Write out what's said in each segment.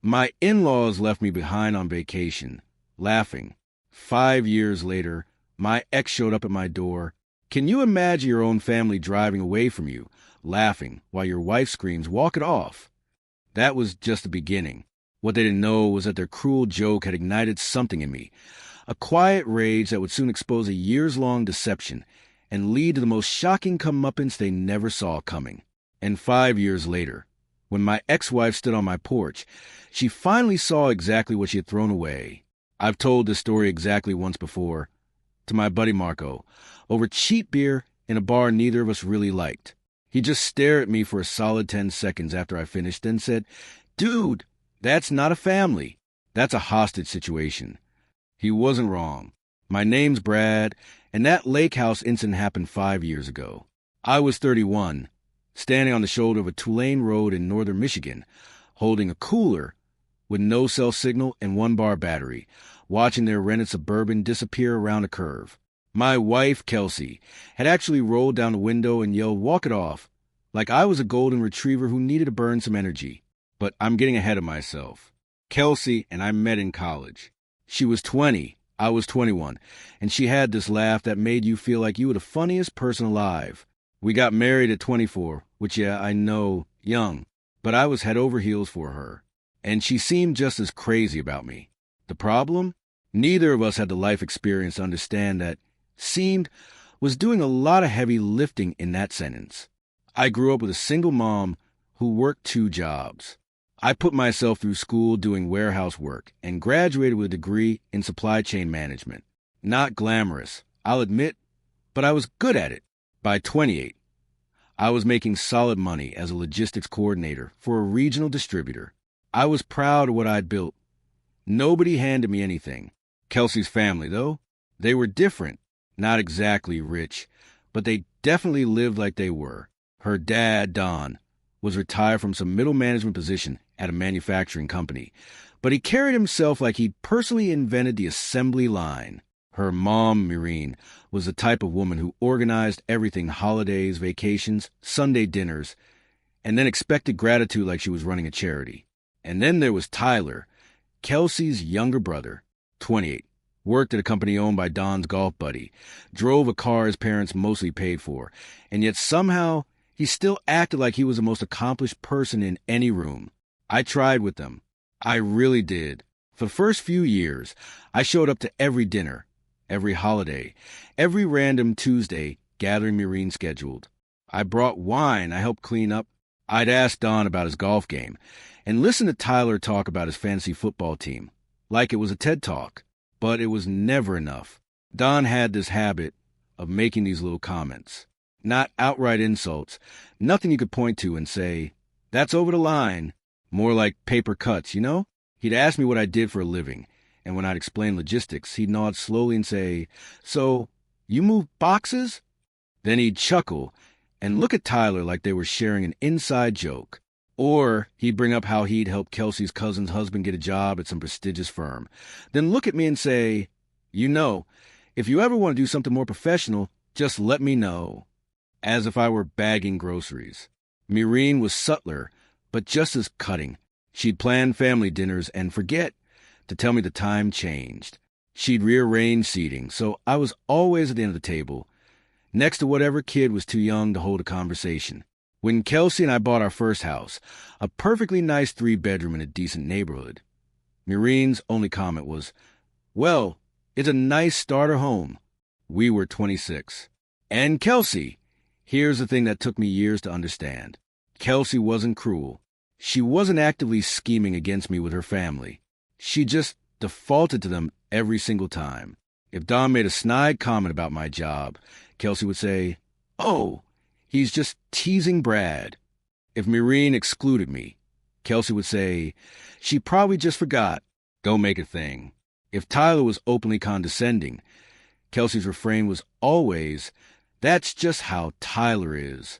My in-laws left me behind on vacation, laughing. 5 years later, my ex showed up at my door. Can you imagine your own family driving away from you, laughing, while your wife screams, "Walk it off"? That was just the beginning. What they didn't know was that their cruel joke had ignited something in me, a quiet rage that would soon expose a years-long deception and lead to the most shocking comeuppance they never saw coming. And 5 years later, when my ex-wife stood on my porch, she finally saw exactly what she had thrown away. I've told this story exactly once before, to my buddy Marco, over cheap beer in a bar neither of us really liked. He just stared at me for a solid 10 seconds after I finished, then said, "Dude, that's not a family. That's a hostage situation." He wasn't wrong. My name's Brad, and that lake house incident happened 5 years ago. I was 31, standing on the shoulder of a two-lane road in northern Michigan, holding a cooler with no cell signal and 1-bar battery, watching their rented Suburban disappear around a curve. My wife, Kelsey, had actually rolled down the window and yelled, "Walk it off," like I was a golden retriever who needed to burn some energy. But I'm getting ahead of myself. Kelsey and I met in college. She was 20, I was 21, and she had this laugh that made you feel like you were the funniest person alive. We got married at 24, which, yeah, I know, young, but I was head over heels for her. And she seemed just as crazy about me. The problem? Neither of us had the life experience to understand that seemed was doing a lot of heavy lifting in that sentence. I grew up with a single mom who worked 2 jobs. I put myself through school doing warehouse work and graduated with a degree in supply chain management. Not glamorous, I'll admit, but I was good at it. By 28, I was making solid money as a logistics coordinator for a regional distributor. I was proud of what I'd built. Nobody handed me anything. Kelsey's family, though, they were different. Not exactly rich, but they definitely lived like they were. Her dad, Don, was retired from some middle management position at a manufacturing company, but he carried himself like he'd personally invented the assembly line. Her mom, Maureen, was the type of woman who organized everything: holidays, vacations, Sunday dinners, and then expected gratitude like she was running a charity. And then there was Tyler, Kelsey's younger brother, 28. Worked at a company owned by Don's golf buddy, drove a car his parents mostly paid for, and yet somehow he still acted like he was the most accomplished person in any room. I tried with them. I really did. For the first few years, I showed up to every dinner, every holiday, every random Tuesday gathering Maureen scheduled. I brought wine, I helped clean up. I'd ask Don about his golf game, and listen to Tyler talk about his fantasy football team, like it was a TED Talk. But it was never enough. Don had this habit of making these little comments. Not outright insults, nothing you could point to and say, "That's over the line." More like paper cuts, you know? He'd ask me what I did for a living, and when I'd explain logistics, he'd nod slowly and say, "So, you move boxes?" Then he'd chuckle and look at Tyler like they were sharing an inside joke. Or he'd bring up how he'd helped Kelsey's cousin's husband get a job at some prestigious firm. Then look at me and say, "You know, if you ever want to do something more professional, just let me know." As if I were bagging groceries. Maureen was subtler, but just as cutting. She'd plan family dinners and forget to tell me the time changed. She'd rearrange seating, so I was always at the end of the table, next to whatever kid was too young to hold a conversation. When Kelsey and I bought our first house, a perfectly nice 3-bedroom in a decent neighborhood, Maureen's only comment was, "Well, it's a nice starter home." We were 26. And Kelsey, here's the thing that took me years to understand. Kelsey wasn't cruel. She wasn't actively scheming against me with her family. She just defaulted to them every single time. If Don made a snide comment about my job, Kelsey would say, "Oh, he's just teasing Brad." If Maureen excluded me, Kelsey would say, "She probably just forgot. Don't make a thing." If Tyler was openly condescending, Kelsey's refrain was always, "That's just how Tyler is."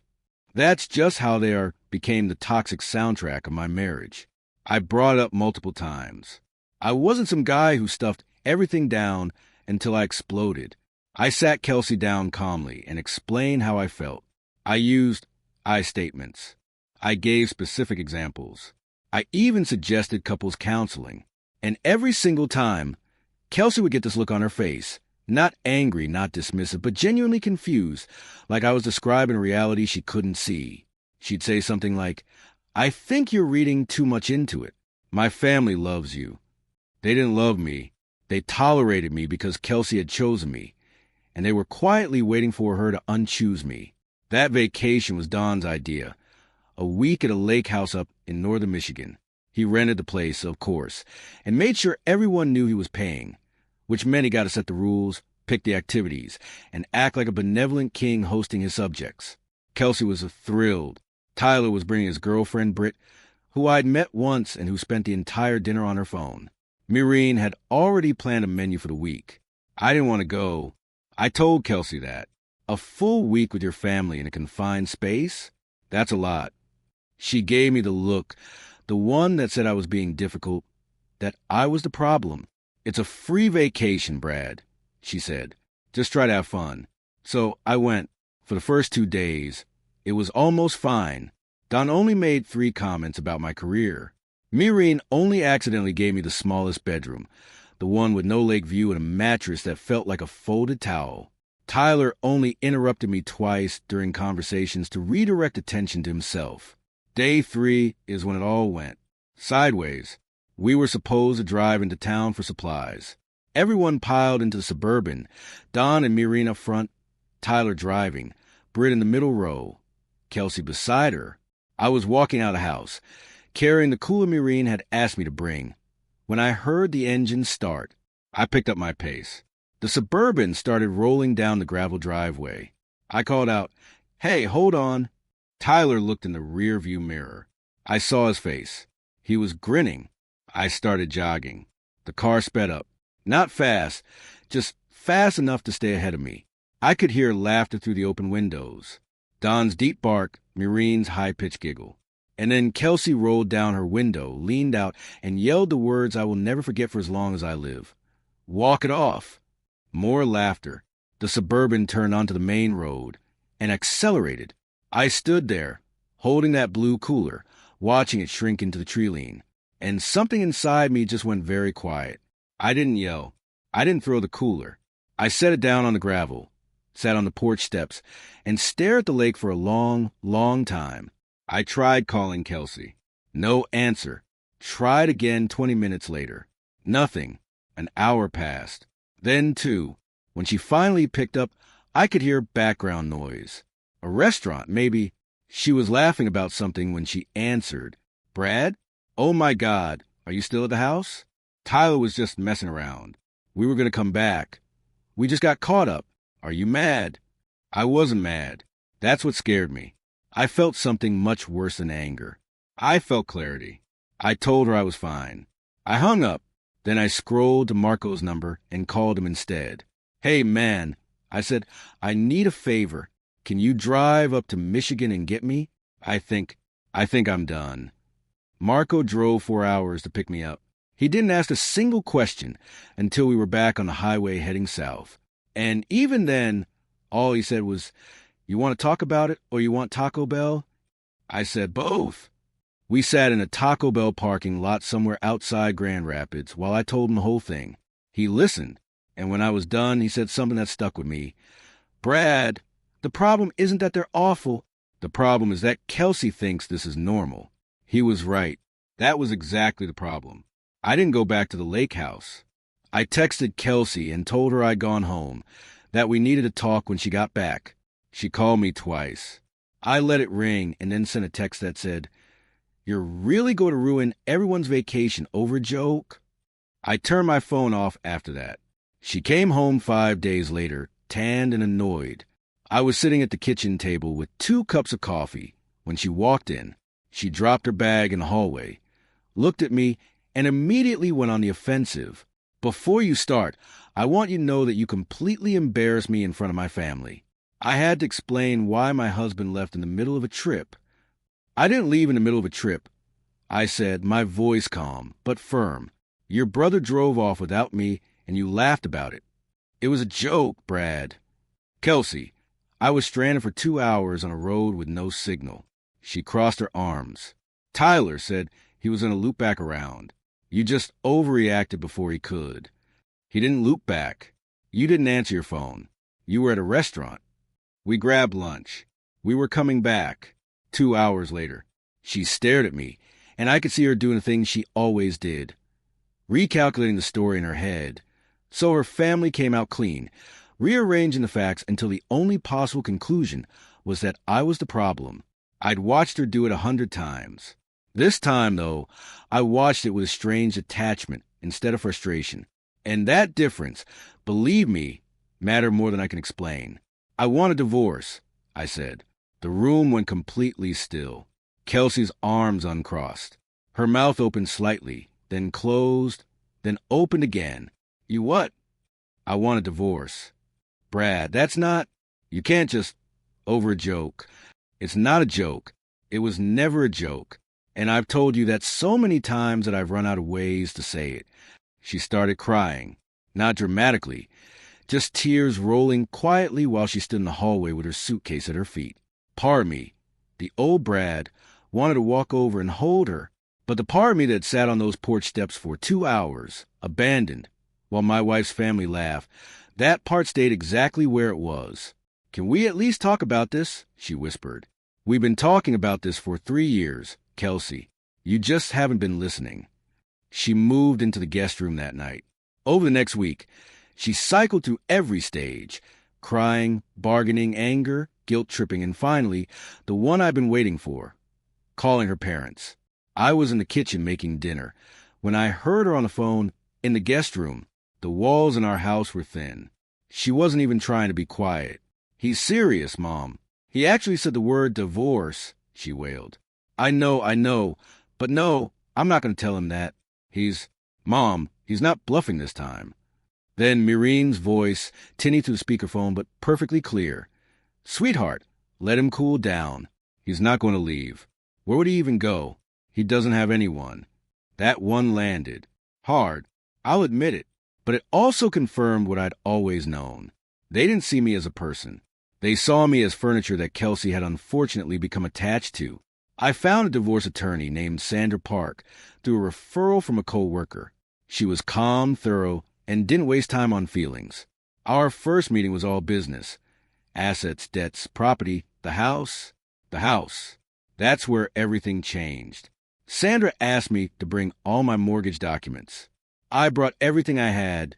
That's just how they became the toxic soundtrack of my marriage. I brought it up multiple times. I wasn't some guy who stuffed everything down until I exploded. I sat Kelsey down calmly and explained how I felt. I used I statements. I gave specific examples. I even suggested couples counseling. And every single time, Kelsey would get this look on her face. Not angry, not dismissive, but genuinely confused, like I was describing a reality she couldn't see. She'd say something like, "I think you're reading too much into it. My family loves you. They didn't love me. They tolerated me because Kelsey had chosen me, and they were quietly waiting for her to unchoose me." That vacation was Don's idea. A week at a lake house up in northern Michigan. He rented the place, of course, and made sure everyone knew he was paying, which meant he got to set the rules, pick the activities, and act like a benevolent king hosting his subjects. Kelsey was thrilled. Tyler was bringing his girlfriend, Britt, who I'd met once and who spent the entire dinner on her phone. Maureen had already planned a menu for the week. I didn't want to go. I told Kelsey that. A full week with your family in a confined space? That's a lot. She gave me the look, the one that said I was being difficult, that I was the problem. "It's a free vacation, Brad," she said. "Just try to have fun." So I went. For the first 2 days, it was almost fine. Don only made 3 comments about my career. Maureen only accidentally gave me the smallest bedroom, the one with no lake view and a mattress that felt like a folded towel. Tyler only interrupted me twice during conversations to redirect attention to himself. Day 3 is when it all went sideways. We were supposed to drive into town for supplies. Everyone piled into the Suburban, Don and Maureen up front, Tyler driving, Britt in the middle row, Kelsey beside her. I was walking out of the house, carrying the cooler Maureen had asked me to bring. When I heard the engine start, I picked up my pace. The Suburban started rolling down the gravel driveway. I called out, "Hey, hold on." Tyler looked in the rearview mirror. I saw his face. He was grinning. I started jogging. The car sped up. Not fast, just fast enough to stay ahead of me. I could hear laughter through the open windows. Don's deep bark, Maureen's high-pitched giggle. And then Kelsey rolled down her window, leaned out, and yelled the words I will never forget for as long as I live. "Walk it off." More laughter. The Suburban turned onto the main road and accelerated. I stood there, holding that blue cooler, watching it shrink into the tree lean. And something inside me just went very quiet. I didn't yell. I didn't throw the cooler. I set it down on the gravel, sat on the porch steps, and stared at the lake for a long, long time. I tried calling Kelsey. No answer. Tried again 20 minutes later. Nothing. An hour passed. Then 2. When she finally picked up, I could hear background noise. A restaurant, maybe. She was laughing about something when she answered. "Brad? Oh my God, are you still at the house?" Tyler was just messing around. We were going to come back. We just got caught up. Are you mad? I wasn't mad. That's what scared me. I felt something much worse than anger. I felt clarity. I told her I was fine. I hung up. Then I scrolled to Marco's number and called him instead. "Hey, man," I said, "I need a favor. Can you drive up to Michigan and get me? I think I'm done." Marco drove 4 hours to pick me up. He didn't ask a single question until we were back on the highway heading south. And even then, all he said was, "You want to talk about it or you want Taco Bell?" I said both. We sat in a Taco Bell parking lot somewhere outside Grand Rapids while I told him the whole thing. He listened, and when I was done, he said something that stuck with me. "Brad, the problem isn't that they're awful. The problem is that Kelsey thinks this is normal." He was right. That was exactly the problem. I didn't go back to the lake house. I texted Kelsey and told her I'd gone home, that we needed to talk when she got back. She called me twice. I let it ring and then sent a text that said, "You're really going to ruin everyone's vacation over a joke?" I turned my phone off after that. She came home 5 days later, tanned and annoyed. I was sitting at the kitchen table with 2 cups of coffee when she walked in. She dropped her bag in the hallway, looked at me, and immediately went on the offensive. "Before you start, I want you to know that you completely embarrassed me in front of my family." I had to explain why my husband left in the middle of a trip. "I didn't leave in the middle of a trip," I said, my voice calm but firm. "Your brother drove off without me, and you laughed about it. It was a joke, Brad." "Kelsey, I was stranded for 2 hours on a road with no signal." She crossed her arms. "Tyler said, He was going to loop back around. You just overreacted before he could. He didn't loop back. You didn't answer your phone. You were at a restaurant. We grabbed lunch. We were coming back. 2 hours later. She stared at me, and I could see her doing the thing she always did, recalculating the story in her head. So her family came out clean, rearranging the facts until the only possible conclusion was that I was the problem. I'd watched her do it 100 times. This time, though, I watched it with a strange attachment instead of frustration. And that difference, believe me, mattered more than I can explain. I want a divorce, I said. The room went completely still. Kelsey's arms uncrossed. Her mouth opened slightly, then closed, then opened again. You what? I want a divorce. Brad, that's not... You can't just... Over a joke. It's not a joke. It was never a joke. And I've told you that so many times that I've run out of ways to say it. She started crying. Not dramatically. Just tears rolling quietly while she stood in the hallway with her suitcase at her feet. Part of me, the old Brad, wanted to walk over and hold her. But the part of me that sat on those porch steps for 2 hours, abandoned, while my wife's family laughed, that part stayed exactly where it was. Can we at least talk about this? She whispered. We've been talking about this for 3 years, Kelsey. You just haven't been listening. She moved into the guest room that night. Over the next week, she cycled through every stage, crying, bargaining, anger, guilt-tripping, and finally, the one I've been waiting for, calling her parents. I was in the kitchen making dinner. When I heard her on the phone, in the guest room, the walls in our house were thin. She wasn't even trying to be quiet. He's serious, Mom. He actually said the word divorce, she wailed. I know, but no, I'm not going to tell him that. Mom, he's not bluffing this time. Then Maureen's voice, tinny through the speakerphone, but perfectly clear. Sweetheart, let him cool down. He's not going to leave. Where would he even go? He doesn't have anyone. That one landed. Hard, I'll admit it, but it also confirmed what I'd always known. They didn't see me as a person. They saw me as furniture that Kelsey had unfortunately become attached to. I found a divorce attorney named Sandra Park through a referral from a co-worker. She was calm, thorough, and didn't waste time on feelings. Our first meeting was all business. Assets, debts, property, the house. That's where everything changed. Sandra asked me to bring all my mortgage documents. I brought everything I had,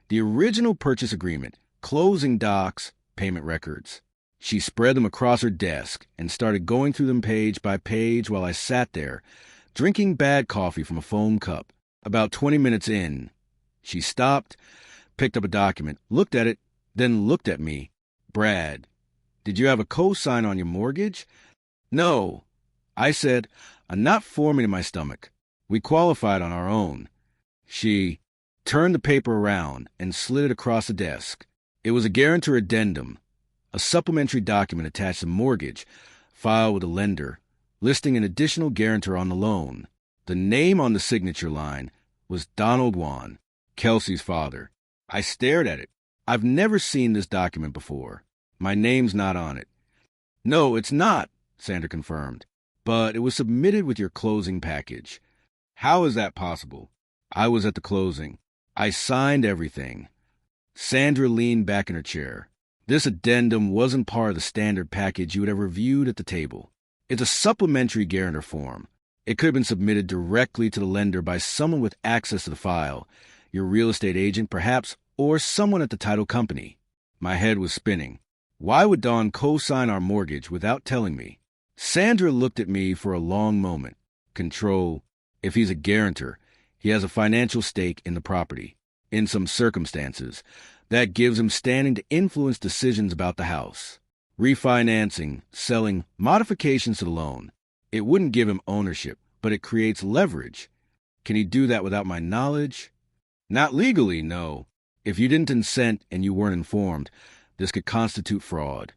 the original purchase agreement, closing docs, payment records. She spread them across her desk and started going through them page by page while I sat there, drinking bad coffee from a foam cup. About 20 minutes in, she stopped, picked up a document, looked at it, then looked at me. Brad, did you have a cosign on your mortgage? No. I said, a knot forming in my stomach. We qualified on our own. She turned the paper around and slid it across the desk. It was a guarantor addendum, a supplementary document attached to mortgage, filed with a lender, listing an additional guarantor on the loan. The name on the signature line was Donald Wan, Kelsey's father. I stared at it. I've never seen this document before. My name's not on it. No, it's not, Sandra confirmed. But it was submitted with your closing package. How is that possible? I was at the closing. I signed everything. Sandra leaned back in her chair. This addendum wasn't part of the standard package you would have reviewed at the table. It's a supplementary guarantor form. It could have been submitted directly to the lender by someone with access to the file, your real estate agent perhaps, or someone at the title company. My head was spinning. Why would Don co-sign our mortgage without telling me? Sandra looked at me for a long moment. Control. If he's a guarantor, he has a financial stake in the property. In some circumstances, that gives him standing to influence decisions about the house. Refinancing, selling, modifications to the loan. It wouldn't give him ownership, but it creates leverage. Can he do that without my knowledge? Not legally, no. If you didn't consent and you weren't informed, this could constitute fraud.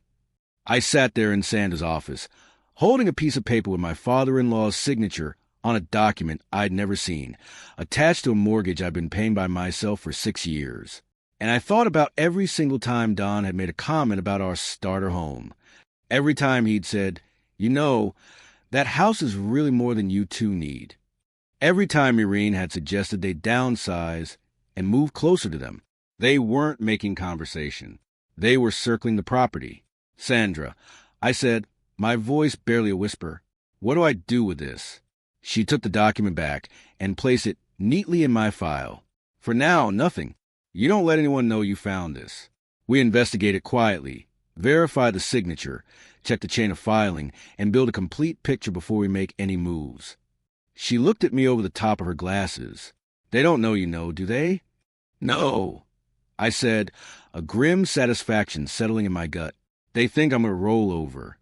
I sat there in Sandra's office, holding a piece of paper with my father-in-law's signature on a document I'd never seen, attached to a mortgage I'd been paying by myself for 6 years. And I thought about every single time Don had made a comment about our starter home. Every time he'd said, you know, that house is really more than you two need. Every time Irene had suggested they downsize and move closer to them, they weren't making conversation. They were circling the property. Sandra, I said, my voice barely a whisper, what do I do with this? She took the document back and placed it neatly in my file. For now, nothing. You don't let anyone know you found this. We investigate it quietly, verify the signature, check the chain of filing, and build a complete picture before we make any moves. She looked at me over the top of her glasses. They don't know you know, do they? No, I said, a grim satisfaction settling in my gut. They think I'm going to roll over.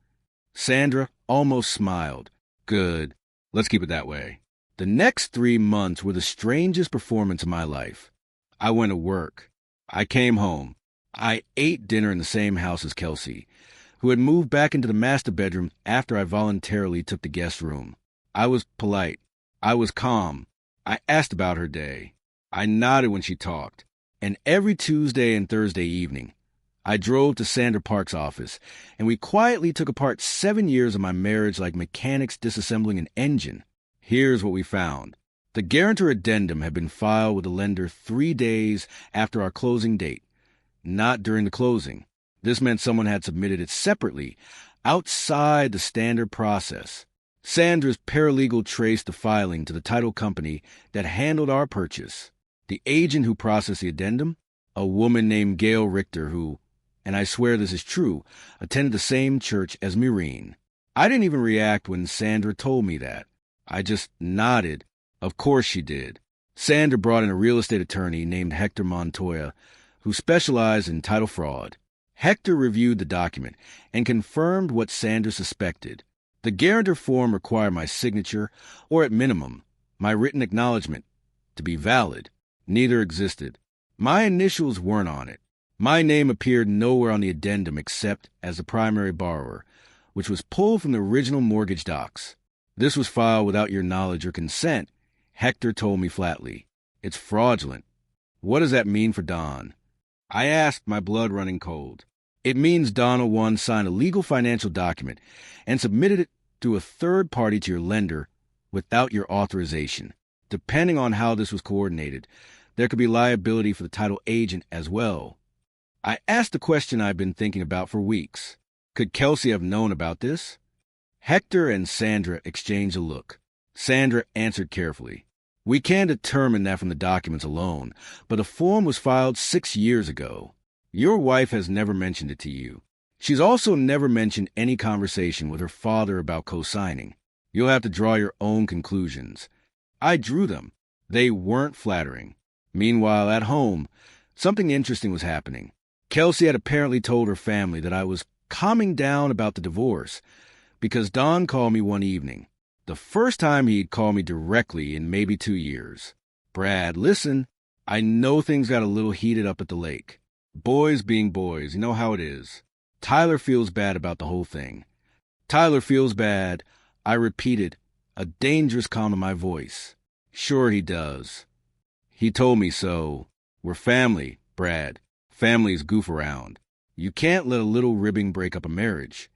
Sandra almost smiled. Good. Let's keep it that way. The next 3 months were the strangest performance of my life. I went to work. I came home. I ate dinner in the same house as Kelsey, who had moved back into the master bedroom after I voluntarily took the guest room. I was polite. I was calm. I asked about her day. I nodded when she talked. And every Tuesday and Thursday evening, I drove to Sandra Park's office, and we quietly took apart 7 years of my marriage like mechanics disassembling an engine. Here's what we found. The guarantor addendum had been filed with the lender 3 days after our closing date, not during the closing. This meant someone had submitted it separately, outside the standard process. Sandra's paralegal traced the filing to the title company that handled our purchase. The agent who processed the addendum, a woman named Gail Richter who, and I swear this is true, attended the same church as Mireen. I didn't even react when Sandra told me that. I just nodded. Of course she did. Sandra brought in a real estate attorney named Hector Montoya, who specialized in title fraud. Hector reviewed the document and confirmed what Sandra suspected. The guarantor form required my signature, or at minimum, my written acknowledgement, to be valid. Neither existed. My initials weren't on it. My name appeared nowhere on the addendum except as the primary borrower, which was pulled from the original mortgage docs. This was filed without your knowledge or consent, Hector told me flatly. It's fraudulent. What does that mean for Don? I asked, my blood running cold. It means Donald 1 signed a legal financial document and submitted it through a third party to your lender without your authorization. Depending on how this was coordinated, there could be liability for the title agent as well. I asked the question I've been thinking about for weeks. Could Kelsey have known about this? Hector and Sandra exchanged a look. Sandra answered carefully. We can determine that from the documents alone, but the form was filed 6 years ago. Your wife has never mentioned it to you. She's also never mentioned any conversation with her father about co-signing. You'll have to draw your own conclusions. I drew them. They weren't flattering. Meanwhile, at home, something interesting was happening. Kelsey had apparently told her family that I was calming down about the divorce because Don called me one evening. The first time he'd called me directly in maybe 2 years. Brad, listen, I know things got a little heated up at the lake. Boys being boys, you know how it is. Tyler feels bad about the whole thing. Tyler feels bad, I repeated, a dangerous calm in my voice. Sure he does. He told me so. We're family, Brad. Families goof around. You can't let a little ribbing break up a marriage.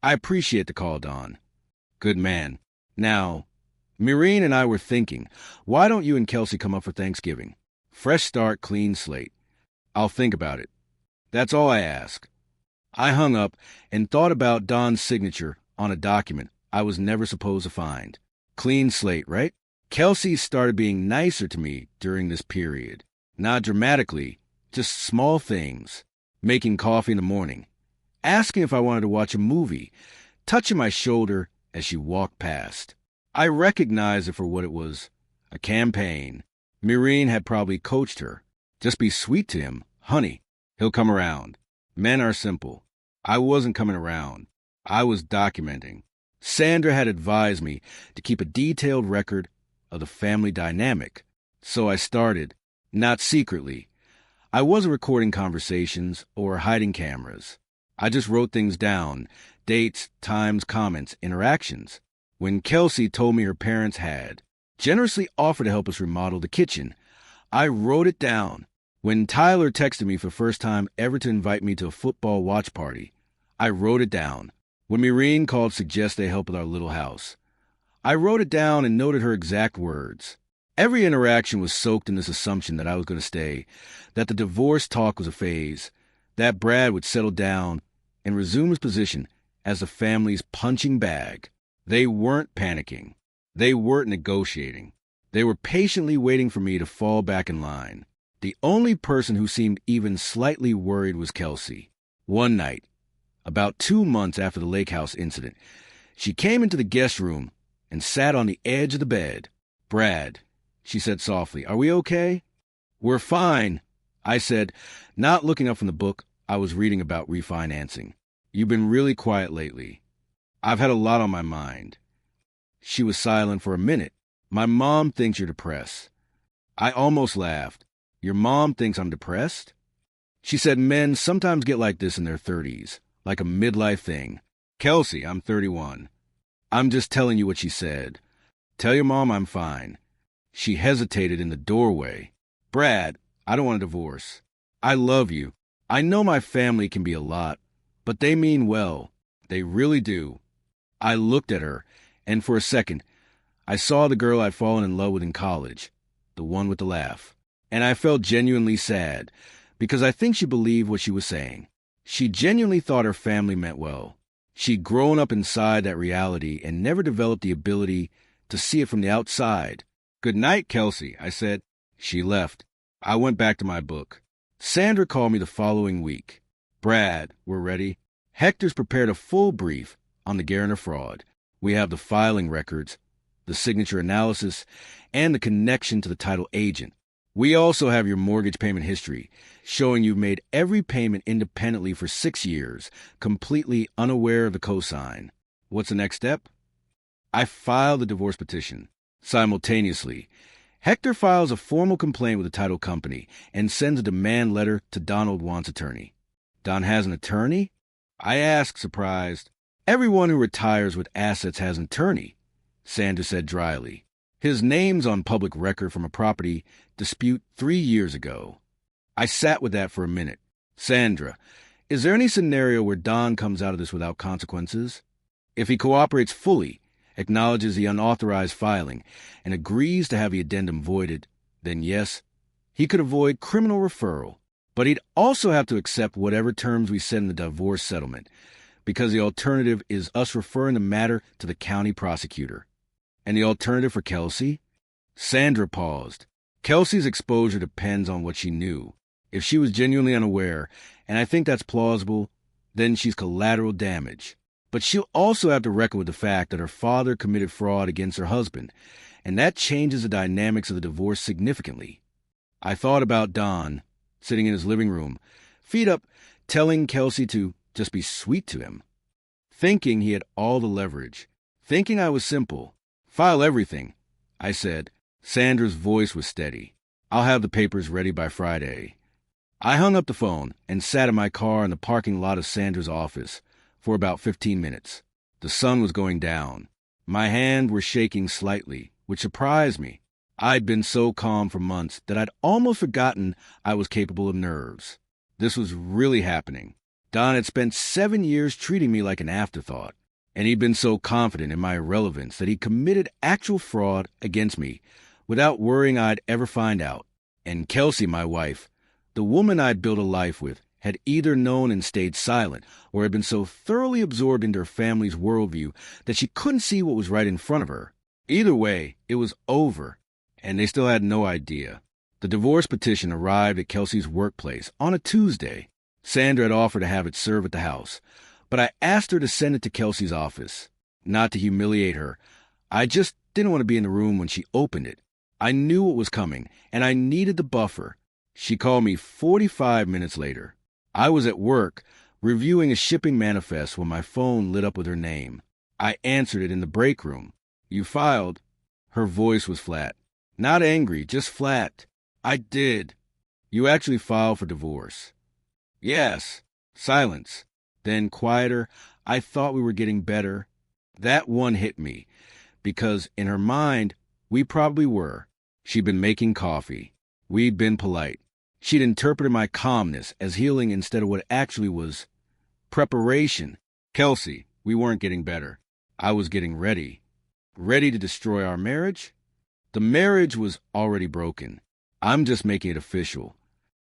I appreciate the call, Don. Good man. Now, Mireen and I were thinking, why don't you and Kelsey come up for Thanksgiving? Fresh start, clean slate. I'll think about it. That's all I ask. I hung up and thought about Don's signature on a document I was never supposed to find. Clean slate, right? Kelsey started being nicer to me during this period. Not dramatically, just small things. Making coffee in the morning. Asking if I wanted to watch a movie. Touching my shoulder as she walked past. I recognized it for what it was. A campaign. Mireen had probably coached her. Just be sweet to him, honey. He'll come around. Men are simple. I wasn't coming around. I was documenting. Sandra had advised me to keep a detailed record of the family dynamic. So I started, not secretly. I wasn't recording conversations or hiding cameras. I just wrote things down, dates, times, comments, interactions. When Kelsey told me her parents had generously offered to help us remodel the kitchen, I wrote it down. When Tyler texted me for the first time ever to invite me to a football watch party, I wrote it down. When Mireen called to suggest they help with our little house, I wrote it down and noted her exact words. Every interaction was soaked in this assumption that I was going to stay, that the divorce talk was a phase, that Brad would settle down and resume his position as the family's punching bag. They weren't panicking. They weren't negotiating. They were patiently waiting for me to fall back in line. The only person who seemed even slightly worried was Kelsey. One night, about 2 months after the lake house incident, she came into the guest room and sat on the edge of the bed. "Brad," she said softly, "are we okay?" "We're fine," I said, not looking up from the book I was reading about refinancing. "You've been really quiet lately. I've had a lot on my mind." She was silent for a minute. "My mom thinks you're depressed." I almost laughed. "Your mom thinks I'm depressed?" She said men sometimes get like this in their 30s, like a midlife thing. "Kelsey, I'm 31. I'm just telling you what she said. Tell your mom I'm fine." She hesitated in the doorway. "Brad, I don't want a divorce. I love you. I know my family can be a lot, but they mean well. They really do." I looked at her, and for a second, I saw the girl I'd fallen in love with in college, the one with the laugh. And I felt genuinely sad, because I think she believed what she was saying. She genuinely thought her family meant well. She'd grown up inside that reality and never developed the ability to see it from the outside. "Good night, Kelsey," I said. She left. I went back to my book. Sandra called me the following week. "Brad, we're ready. Hector's prepared a full brief on the Garner fraud. We have the filing records, the signature analysis, and the connection to the title agent. We also have your mortgage payment history, showing you've made every payment independently for 6 years, completely unaware of the cosign. What's the next step?" I filed the divorce petition. Simultaneously, Hector files a formal complaint with the title company and sends a demand letter to Donald Want's attorney. "Don has an attorney?" I asked, surprised. "Everyone who retires with assets has an attorney," Sandra said dryly. "His name's on public record from a property dispute 3 years ago." I sat with that for a minute. "Sandra, is there any scenario where Don comes out of this without consequences? If he cooperates fully, acknowledges the unauthorized filing, and agrees to have the addendum voided, then yes, he could avoid criminal referral. But he'd also have to accept whatever terms we set in the divorce settlement, because the alternative is us referring the matter to the county prosecutor." "And the alternative for Kelsey?" Sandra paused. "Kelsey's exposure depends on what she knew. If she was genuinely unaware, and I think that's plausible, then she's collateral damage. But she'll also have to reckon with the fact that her father committed fraud against her husband, and that changes the dynamics of the divorce significantly." I thought about Don, sitting in his living room, feet up, telling Kelsey to just be sweet to him. Thinking he had all the leverage. Thinking I was simple. "File everything," I said. Sandra's voice was steady. "I'll have the papers ready by Friday." I hung up the phone and sat in my car in the parking lot of Sandra's office for about 15 minutes. The sun was going down. My hands were shaking slightly, which surprised me. I'd been so calm for months that I'd almost forgotten I was capable of nerves. This was really happening. Don had spent 7 years treating me like an afterthought, and he'd been so confident in my irrelevance that he committed actual fraud against me without worrying I'd ever find out. And Kelsey, my wife, the woman I'd built a life with, had either known and stayed silent, or had been so thoroughly absorbed into her family's worldview that she couldn't see what was right in front of her. Either way, it was over, and they still had no idea. The divorce petition arrived at Kelsey's workplace on a Tuesday. Sandra had offered to have it served at the house, but I asked her to send it to Kelsey's office. Not to humiliate her. I just didn't want to be in the room when she opened it. I knew what was coming, and I needed the buffer. She called me 45 minutes later. I was at work, reviewing a shipping manifest when my phone lit up with her name. I answered it in the break room. "You filed?" Her voice was flat. Not angry, just flat. "I did." "You actually filed for divorce?" "Yes." Silence. Then quieter. I thought we were getting better. That one hit me, because in her mind, we probably were. She'd been making coffee. We'd been polite. She'd interpreted my calmness as healing instead of what actually was preparation. "Kelsey, we weren't getting better. I was getting ready." Ready to destroy our marriage? The marriage was already broken. I'm just making it official.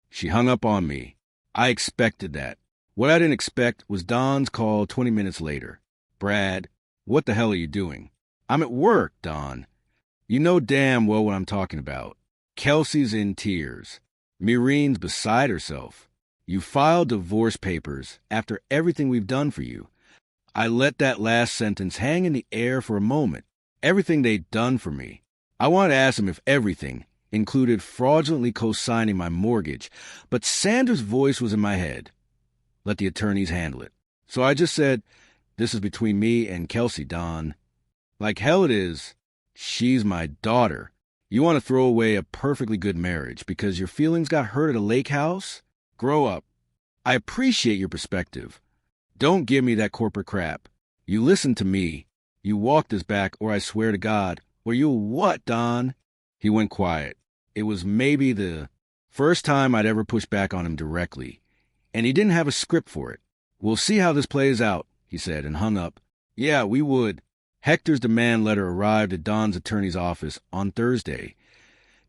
She hung up on me. I expected that. What I didn't expect was Don's call 20 minutes later. Brad, what the hell are you doing? I'm at work, Don. You know damn well what I'm talking about. Kelsey's in tears. Maureen's beside herself. You filed divorce papers after everything we've done for you. I let that last sentence hang in the air for a moment. Everything they'd done for me. I wanted to ask them if everything included fraudulently co-signing my mortgage, but Sandra's voice was in my head. Let the attorneys handle it. So I just said, this is between me and Kelsey, Don. Like hell it is. She's my daughter. You want to throw away a perfectly good marriage because your feelings got hurt at a lake house? Grow up. I appreciate your perspective. Don't give me that corporate crap. You listen to me. You walk this back, or I swear to God. Or you'll what, Don? He went quiet. It was maybe the first time I'd ever pushed back on him directly, and he didn't have a script for it. We'll see how this plays out, he said, and hung up. Yeah, we would. Hector's demand letter arrived at Don's attorney's office on Thursday,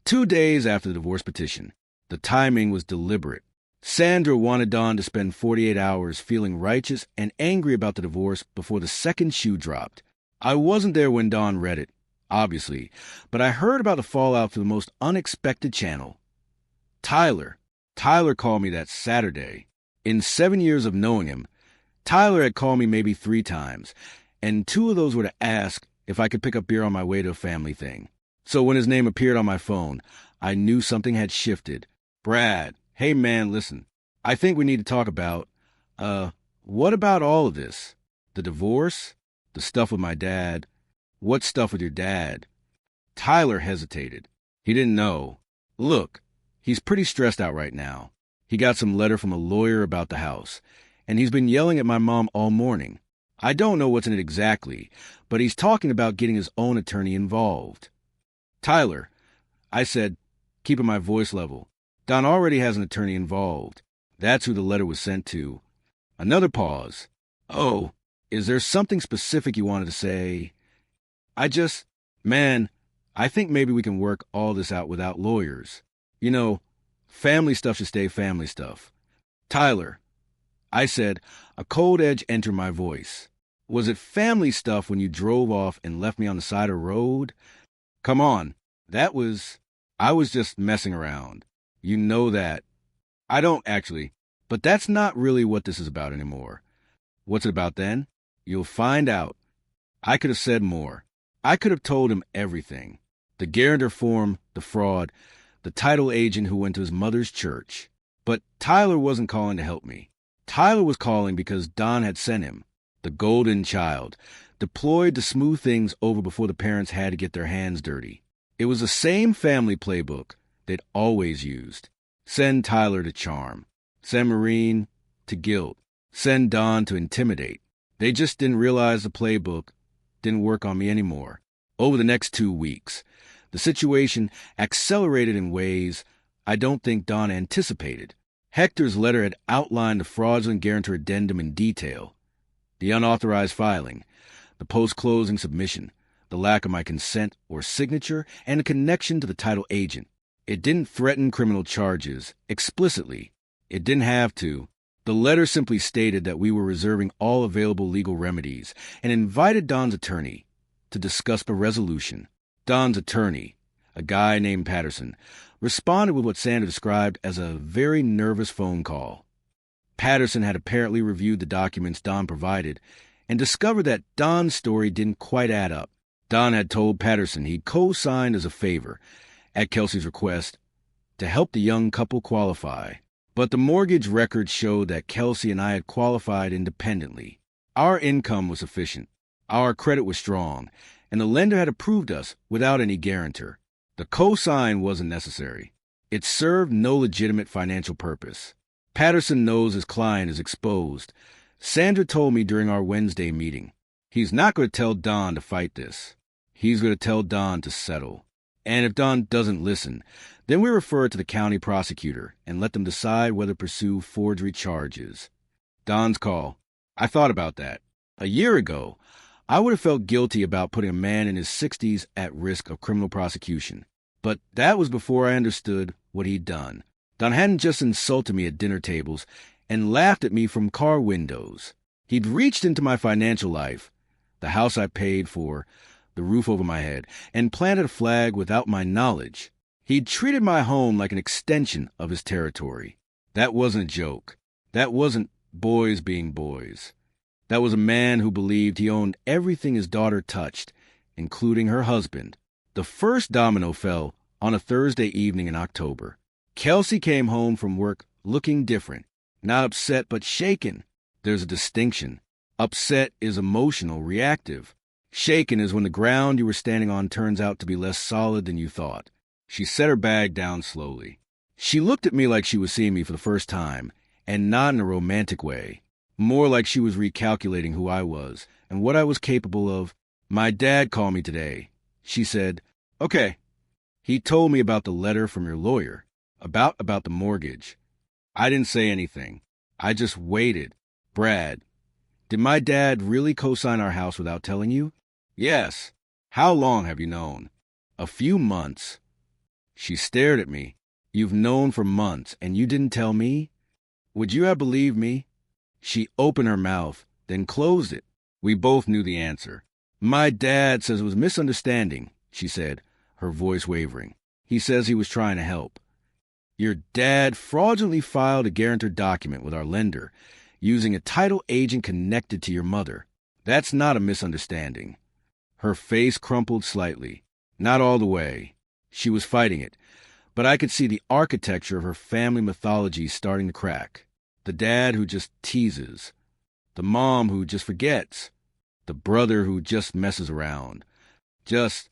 2 days after the divorce petition. The timing was deliberate. Sandra wanted Don to spend 48 hours feeling righteous and angry about the divorce before the second shoe dropped. I wasn't there when Don read it, obviously, but I heard about the fallout through the most unexpected channel. Tyler. Tyler called me that Saturday. In 7 years of knowing him, Tyler had called me maybe 3 times, and 2 of those were to ask if I could pick up beer on my way to a family thing. So when his name appeared on my phone, I knew something had shifted. Brad, hey man, listen, I think we need to talk about, what about all of this? The divorce? The stuff with my dad? What stuff with your dad? Tyler hesitated. He didn't know. Look, he's pretty stressed out right now. He got some letter from a lawyer about the house, and he's been yelling at my mom all morning. I don't know what's in it exactly, but he's talking about getting his own attorney involved. Tyler, I said, keeping my voice level, Don already has an attorney involved. That's who the letter was sent to. Another pause. Oh, is there something specific you wanted to say? Man, I think maybe we can work all this out without lawyers. You know, family stuff should stay family stuff. Tyler, I said, a cold edge entered my voice. Was it family stuff when you drove off and left me on the side of the road? Come on, I was just messing around. You know that. I don't actually, but that's not really what this is about anymore. What's it about then? You'll find out. I could have said more. I could have told him everything. The guarantor form, the fraud, the title agent who went to his mother's church. But Tyler wasn't calling to help me. Tyler was calling because Don had sent him, the golden child, deployed to smooth things over before the parents had to get their hands dirty. It was the same family playbook they'd always used. Send Tyler to charm. Send Maureen to guilt. Send Don to intimidate. They just didn't realize the playbook didn't work on me anymore. Over the next 2 weeks, the situation accelerated in ways I don't think Don anticipated. Hector's letter had outlined the fraudulent guarantor addendum in detail. The unauthorized filing, the post-closing submission, the lack of my consent or signature, and a connection to the title agent. It didn't threaten criminal charges explicitly. It didn't have to. The letter simply stated that we were reserving all available legal remedies and invited Don's attorney to discuss the resolution. Don's attorney, a guy named Patterson, responded with what Sandra described as a very nervous phone call. Patterson had apparently reviewed the documents Don provided and discovered that Don's story didn't quite add up. Don had told Patterson he'd co-signed as a favor, at Kelsey's request, to help the young couple qualify. But the mortgage records showed that Kelsey and I had qualified independently. Our income was sufficient, our credit was strong, and the lender had approved us without any guarantor. The co-sign wasn't necessary. It served no legitimate financial purpose. Patterson knows his client is exposed. Sandra told me during our Wednesday meeting, he's not going to tell Don to fight this. He's going to tell Don to settle. And if Don doesn't listen, then we refer it to the county prosecutor and let them decide whether to pursue forgery charges. Don's call. I thought about that. A year ago, I would have felt guilty about putting a man in his 60s at risk of criminal prosecution. But that was before I understood what he'd done. Don hadn't just insulted me at dinner tables and laughed at me from car windows. He'd reached into my financial life, the house I paid for, the roof over my head, and planted a flag without my knowledge. He'd treated my home like an extension of his territory. That wasn't a joke. That wasn't boys being boys. That was a man who believed he owned everything his daughter touched, including her husband. The first domino fell on a Thursday evening in October. Kelsey came home from work looking different, not upset but shaken. There's a distinction. Upset is emotional, reactive. Shaken is when the ground you were standing on turns out to be less solid than you thought. She set her bag down slowly. She looked at me like she was seeing me for the first time, and not in a romantic way. More like she was recalculating who I was and what I was capable of. "My dad called me today," she said. "Okay." "He told me about the letter from your lawyer, about the mortgage." I didn't say anything. I just waited. "Brad, did my dad really co-sign our house without telling you?" "Yes." "How long have you known?" "A few months." She stared at me. "You've known for months, and you didn't tell me? Would you have believed me?" She opened her mouth, then closed it. We both knew the answer. "My dad says it was a misunderstanding," she said, her voice wavering. "He says he was trying to help." "Your dad fraudulently filed a guarantor document with our lender, using a title agent connected to your mother. That's not a misunderstanding." Her face crumpled slightly. Not all the way. She was fighting it, but I could see the architecture of her family mythology starting to crack. The dad who just teases. The mom who just forgets. The brother who just messes around. Just.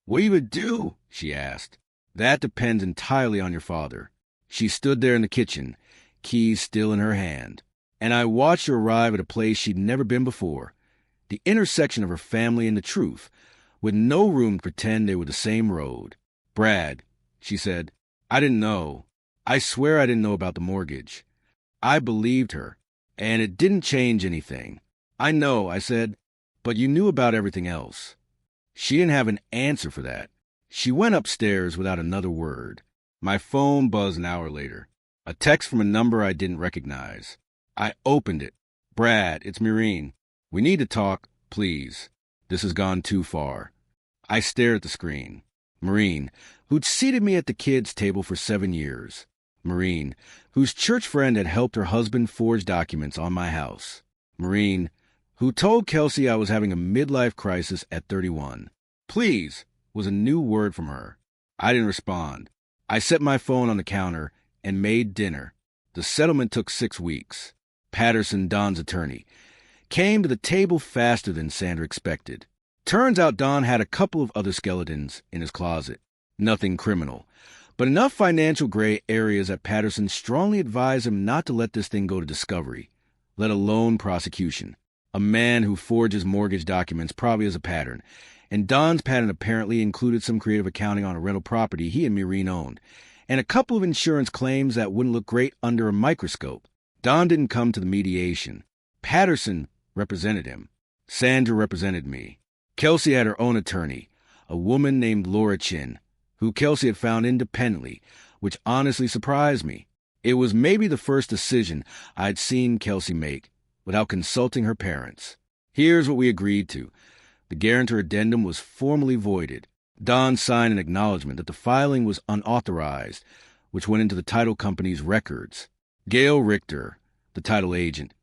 "What you would do?" she asked. "That depends entirely on your father." She stood there in the kitchen, keys still in her hand, and I watched her arrive at a place she'd never been before, the intersection of her family and the truth, with no room to pretend they were the same road. "Brad," she said, "I didn't know. I swear I didn't know about the mortgage." I believed her, and it didn't change anything. "I know," I said, "but you knew about everything else." She didn't have an answer for that. She went upstairs without another word. My phone buzzed an hour later. A text from a number I didn't recognize. I opened it. "Brad, it's Maureen. We need to talk, please. This has gone too far." I stared at the screen. Maureen, who'd seated me at the kids' table for 7 years. Maureen, whose church friend had helped her husband forge documents on my house. Maureen, who told Kelsey I was having a midlife crisis at 31. "Please," was a new word from her. I didn't respond. I set my phone on the counter and made dinner. The settlement took 6 weeks. Patterson, Don's attorney, came to the table faster than Sandra expected. Turns out Don had a couple of other skeletons in his closet. Nothing criminal, but enough financial gray areas that Patterson strongly advised him not to let this thing go to discovery, let alone prosecution. A man who forges mortgage documents probably has a pattern, and Don's pattern apparently included some creative accounting on a rental property he and Maureen owned, and a couple of insurance claims that wouldn't look great under a microscope. Don didn't come to the mediation. Patterson represented him. Sandra represented me. Kelsey had her own attorney, a woman named Laura Chin, who Kelsey had found independently, which honestly surprised me. It was maybe the first decision I'd seen Kelsey make without consulting her parents. Here's what we agreed to. The guarantor addendum was formally voided. Don signed an acknowledgement that the filing was unauthorized, which went into the title company's records. Gail Richter, the title agent,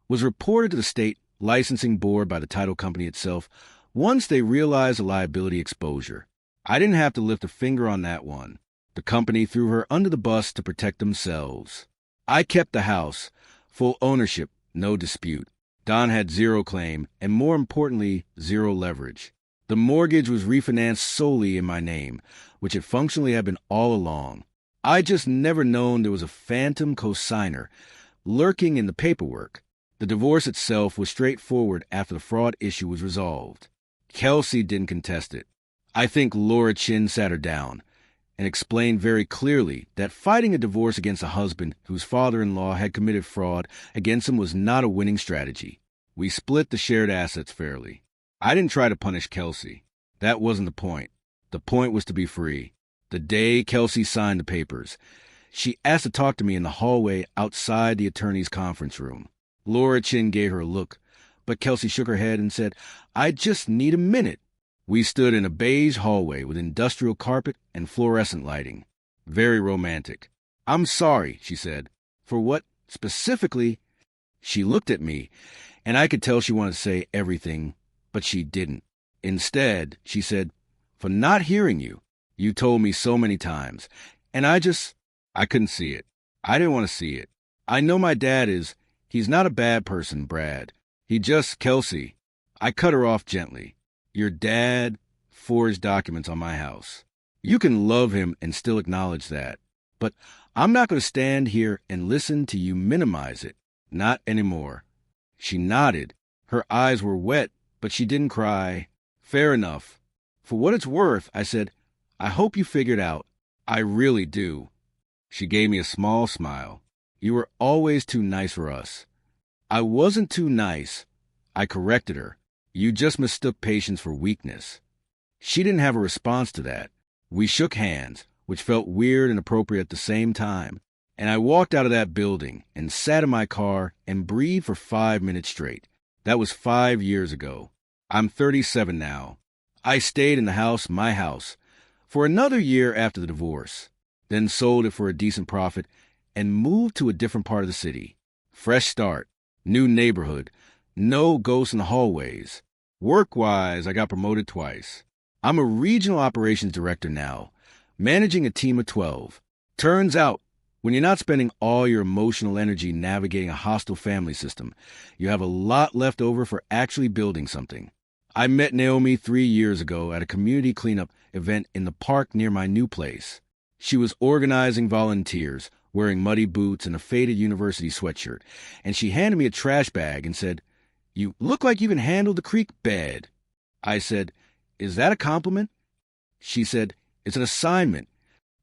was reported to the state licensing board by the title company itself once they realized the liability exposure. I didn't have to lift a finger on that one. The company threw her under the bus to protect themselves. I kept the house, full ownership, no dispute. Don had zero claim, and more importantly, zero leverage. The mortgage was refinanced solely in my name, which it functionally had been all along. I just never known there was a phantom cosigner lurking in the paperwork. The divorce itself was straightforward after the fraud issue was resolved. Kelsey didn't contest it. I think Laura Chin sat her down and explained very clearly that fighting a divorce against a husband whose father-in-law had committed fraud against him was not a winning strategy. We split the shared assets fairly. I didn't try to punish Kelsey. That wasn't the point. The point was to be free. The day Kelsey signed the papers, she asked to talk to me in the hallway outside the attorney's conference room. Laura Chin gave her a look, but Kelsey shook her head and said, "I just need a minute." We stood in a beige hallway with industrial carpet and fluorescent lighting. Very romantic. "I'm sorry," she said. "For what, specifically?" She looked at me, and I could tell she wanted to say everything, but she didn't. Instead, she said, "For not hearing you. You told me so many times, and I couldn't see it. I didn't want to see it. I know my dad he's not a bad person, Brad. Kelsey." I cut her off gently. "Your dad forged documents on my house. You can love him and still acknowledge that. But I'm not going to stand here and listen to you minimize it. Not anymore." She nodded. Her eyes were wet, but she didn't cry. "Fair enough. For what it's worth," I said, "I hope you figured out. I really do." She gave me a small smile. "You were always too nice for us." "I wasn't too nice." I corrected her. "You just mistook patience for weakness." She didn't have a response to that. We shook hands, which felt weird and appropriate at the same time, and I walked out of that building and sat in my car and breathed for 5 minutes straight. That was 5 years ago. I'm 37 now. I stayed in the house, my house, for another year after the divorce, then sold it for a decent profit and moved to a different part of the city. Fresh start, new neighborhood, no ghosts in the hallways. Work-wise, I got promoted twice. I'm a regional operations director now, managing a team of 12. Turns out, when you're not spending all your emotional energy navigating a hostile family system, you have a lot left over for actually building something. I met Naomi 3 years ago at a community cleanup event in the park near my new place. She was organizing volunteers, wearing muddy boots and a faded university sweatshirt, and she handed me a trash bag and said, "You look like you can handle the creek bed." I said, "Is that a compliment?" She said, "It's an assignment."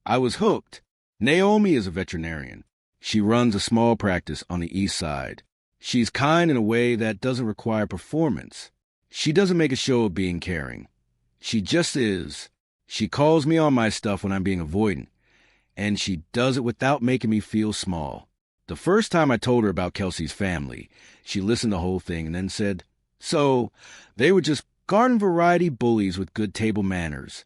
I was hooked. Naomi is a veterinarian. She runs a small practice on the east side. She's kind in a way that doesn't require performance. She doesn't make a show of being caring. She just is. She calls me on my stuff when I'm being avoidant, and she does it without making me feel small. The first time I told her about Kelsey's family, she listened to the whole thing and then said, "So, they were just garden variety bullies with good table manners."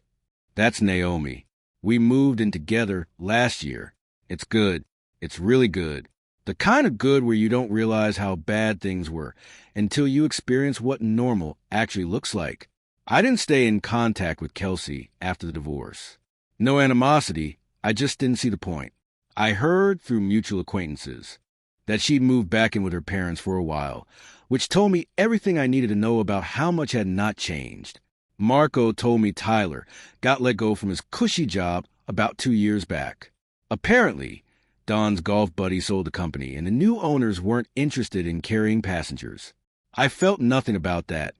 That's Naomi. We moved in together last year. It's good. It's really good. The kind of good where you don't realize how bad things were until you experience what normal actually looks like. I didn't stay in contact with Kelsey after the divorce. No animosity, I just didn't see the point. I heard through mutual acquaintances that she'd moved back in with her parents for a while, which told me everything I needed to know about how much had not changed. Marco told me Tyler got let go from his cushy job about 2 years back. Apparently, Don's golf buddy sold the company, and the new owners weren't interested in carrying passengers. I felt nothing about that,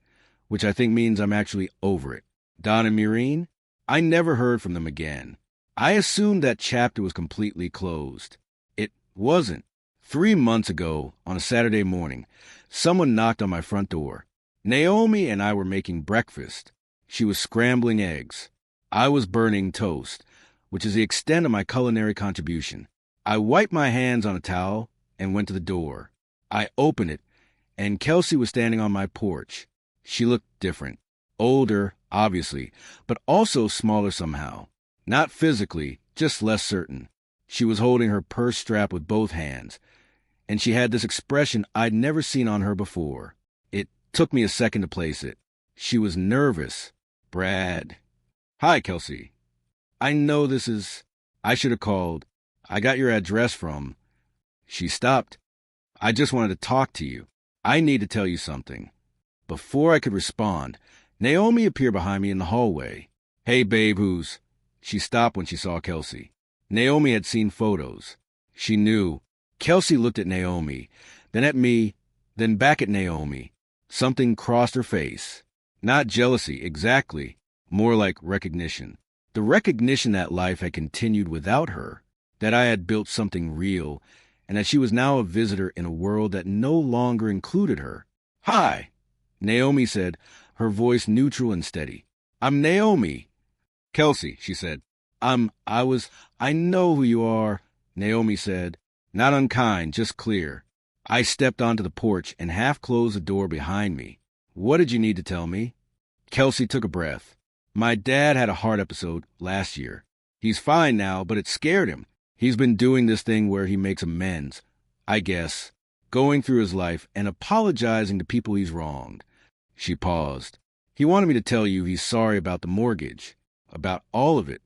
which I think means I'm actually over it. Don and Maureen? I never heard from them again. I assumed that chapter was completely closed. It wasn't. 3 months ago, on a Saturday morning, someone knocked on my front door. Naomi and I were making breakfast. She was scrambling eggs. I was burning toast, which is the extent of my culinary contribution. I wiped my hands on a towel and went to the door. I opened it, and Kelsey was standing on my porch. She looked different. Older, obviously, but also smaller somehow. Not physically, just less certain. She was holding her purse strap with both hands, and she had this expression I'd never seen on her before. It took me a second to place it. She was nervous. "Brad." "Hi, Kelsey. I know I should have called. I got your address from." She stopped. "I just wanted to talk to you. I need to tell you something." Before I could respond, Naomi appeared behind me in the hallway. "Hey, babe, who's..." She stopped when she saw Kelsey. Naomi had seen photos. She knew. Kelsey looked at Naomi, then at me, then back at Naomi. Something crossed her face. Not jealousy, exactly. More like recognition. The recognition that life had continued without her, that I had built something real, and that she was now a visitor in a world that no longer included her. Hi, Naomi said, her voice neutral and steady. I'm Naomi. Kelsey, she said. I know who you are, Naomi said. Not unkind, just clear. I stepped onto the porch and half closed the door behind me. What did you need to tell me? Kelsey took a breath. My dad had a heart episode last year. He's fine now, but it scared him. He's been doing this thing where he makes amends, I guess, going through his life and apologizing to people he's wronged. She paused. He wanted me to tell you he's sorry about the mortgage, about all of it.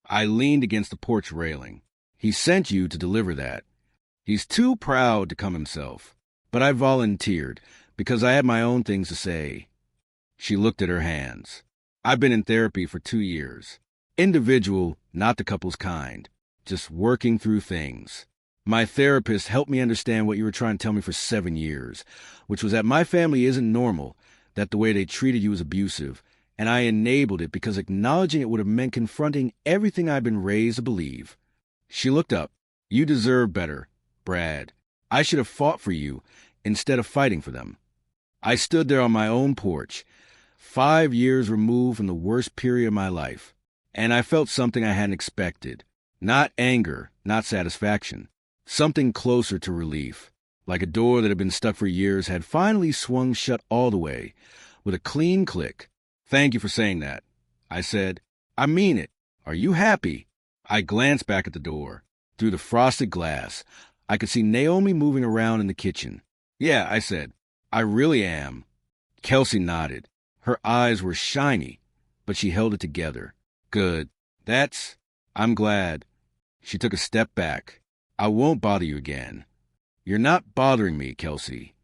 I leaned against the porch railing. He sent you to deliver that. He's too proud to come himself. But I volunteered because I had my own things to say. She looked at her hands. I've been in therapy for 2 years. Individual, not the couple's kind. Just working through things. My therapist helped me understand what you were trying to tell me for 7 years, which was that my family isn't normal, that the way they treated you is abusive, and I enabled it because acknowledging it would have meant confronting everything I've been raised to believe. She looked up. You deserve better, Brad. I should have fought for you instead of fighting for them. I stood there on my own porch, 5 years removed from the worst period of my life, and I felt something I hadn't expected. Not anger, not satisfaction. Something closer to relief. Like a door that had been stuck for years had finally swung shut all the way, with a clean click. Thank you for saying that, I said. I mean it. Are you happy? I glanced back at the door. Through the frosted glass, I could see Naomi moving around in the kitchen. Yeah, I said. I really am. Kelsey nodded. Her eyes were shiny, but she held it together. Good. I'm glad. She took a step back. I won't bother you again. You're not bothering me, Kelsey.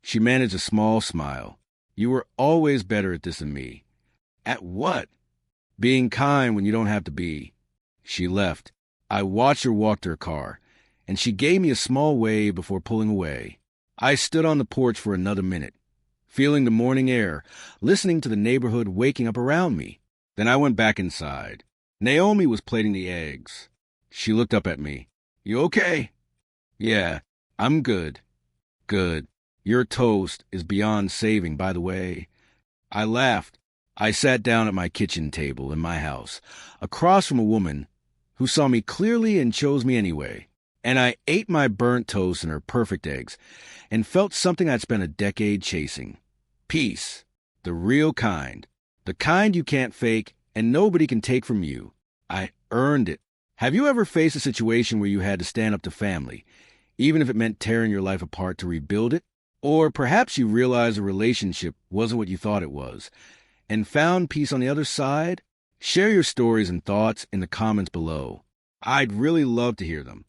She managed a small smile. You were always better at this than me. At what? Being kind when you don't have to be. She left. I watched her walk to her car, and she gave me a small wave before pulling away. I stood on the porch for another minute, feeling the morning air, listening to the neighborhood waking up around me. Then I went back inside. Naomi was plating the eggs. She looked up at me. You okay? Yeah, I'm good. Good. Your toast is beyond saving, by the way. I laughed. I sat down at my kitchen table in my house, across from a woman who saw me clearly and chose me anyway. And I ate my burnt toast and her perfect eggs, and felt something I'd spent a decade chasing. Peace. The real kind. The kind you can't fake and nobody can take from you. I earned it. Have you ever faced a situation where you had to stand up to family, even if it meant tearing your life apart to rebuild it? Or perhaps you realized a relationship wasn't what you thought it was, and found peace on the other side? Share your stories and thoughts in the comments below. I'd really love to hear them.